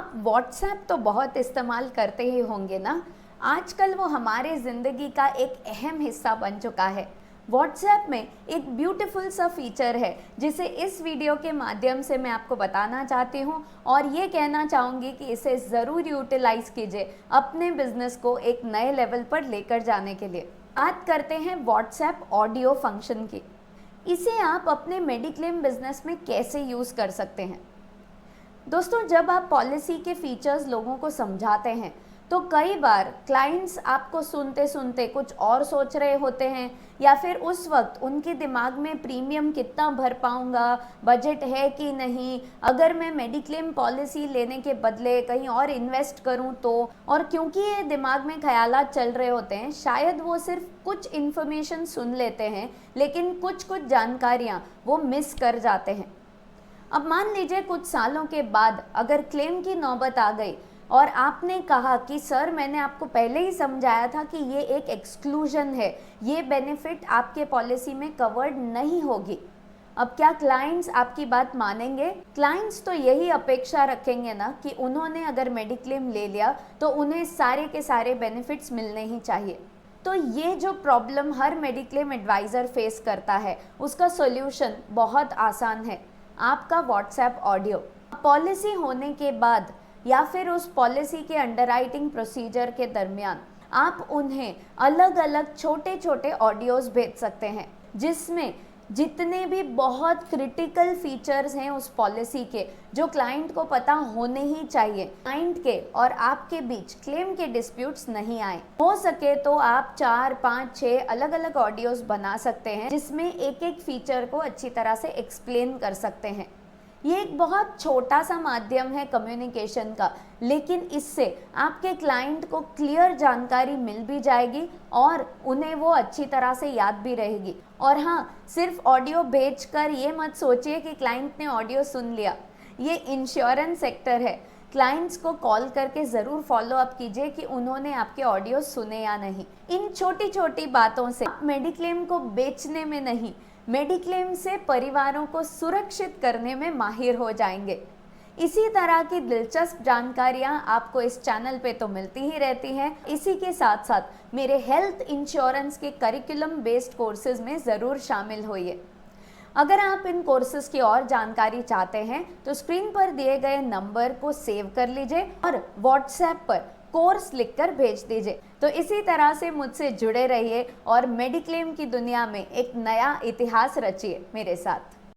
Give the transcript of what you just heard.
आप व्हाट्सएप तो बहुत इस्तेमाल करते ही होंगे ना। आजकल वो हमारे ज़िंदगी का एक अहम हिस्सा बन चुका है। व्हाट्सएप में एक ब्यूटीफुल सा फीचर है जिसे इस वीडियो के माध्यम से मैं आपको बताना चाहती हूँ और ये कहना चाहूँगी कि इसे ज़रूर यूटिलाइज़ कीजिए अपने बिजनेस को एक नए लेवल पर लेकर जाने के लिए। बात करते हैं व्हाट्सएप ऑडियो फंक्शन की। इसे आप अपने मेडिक्लेम बिजनेस में कैसे यूज़ कर सकते हैं। दोस्तों, जब आप पॉलिसी के फीचर्स लोगों को समझाते हैं तो कई बार क्लाइंट्स आपको सुनते सुनते कुछ और सोच रहे होते हैं या फिर उस वक्त उनके दिमाग में प्रीमियम कितना भर पाऊंगा, बजट है कि नहीं, अगर मैं मेडिक्लेम पॉलिसी लेने के बदले कहीं और इन्वेस्ट करूं तो। और क्योंकि ये दिमाग में ख्यालात चल रहे होते हैं, शायद वो सिर्फ कुछ इन्फॉर्मेशन सुन लेते हैं लेकिन कुछ जानकारियाँ वो मिस कर जाते हैं। अब मान लीजिए कुछ सालों के बाद अगर क्लेम की नौबत आ गई और आपने कहा कि सर, मैंने आपको पहले ही समझाया था कि ये एक एक्सक्लूजन है, ये बेनिफिट आपके पॉलिसी में कवर्ड नहीं होगी। अब क्या क्लाइंट्स आपकी बात मानेंगे? क्लाइंट्स तो यही अपेक्षा रखेंगे ना कि उन्होंने अगर मेडिक्लेम ले लिया तो उन्हें सारे के सारे बेनिफिट्स मिलने ही चाहिए। तो ये जो प्रॉब्लम हर मेडिक्लेम एडवाइज़र फेस करता है, उसका सॉल्यूशन बहुत आसान है। आपका व्हाट्सएप ऑडियो पॉलिसी होने के बाद या फिर उस पॉलिसी के अंडरराइटिंग प्रोसीजर के दरमियान आप उन्हें अलग अलग छोटे छोटे ऑडियोज़ भेज सकते हैं जिसमें जितने भी बहुत क्रिटिकल फीचर्स हैं उस पॉलिसी के, जो क्लाइंट को पता होने ही चाहिए, क्लाइंट के और आपके बीच क्लेम के डिस्प्यूट्स नहीं आए। हो सके तो आप 4, 5, 6 अलग अलग ऑडियोज़ बना सकते हैं जिसमें एक एक फीचर को अच्छी तरह से एक्सप्लेन कर सकते हैं। ये एक बहुत छोटा सा माध्यम है कम्युनिकेशन का, लेकिन इससे आपके क्लाइंट को क्लियर जानकारी मिल भी जाएगी और उन्हें वो अच्छी तरह से याद भी रहेगी। और हाँ, सिर्फ ऑडियो भेजकर ये मत सोचिए कि क्लाइंट ने ऑडियो सुन लिया। ये इंश्योरेंस सेक्टर है, क्लाइंट्स को कॉल करके ज़रूर फॉलो अप कीजिए कि उन्होंने आपके ऑडियो सुने या नहीं। इन छोटी छोटी बातों से आप मेडिक्लेम को बेचने में नहीं, मेडिक्लेम से परिवारों को सुरक्षित करने में माहिर हो जाएंगे। इसी तरह की दिलचस्प जानकारियां आपको इस चैनल पे तो मिलती ही रहती हैं। इसी के साथ साथ मेरे हेल्थ इंश्योरेंस के करिकुलम बेस्ड कोर्सेज में ज़रूर शामिल होइए। अगर आप इन कोर्सेज की और जानकारी चाहते हैं तो स्क्रीन पर दिए गए नंबर को सेव कर लीजिए और व्हाट्सएप पर कोर्स लिखकर भेज दीजिए। तो इसी तरह से मुझसे जुड़े रहिए और मेडिक्लेम की दुनिया में एक नया इतिहास रचिए मेरे साथ।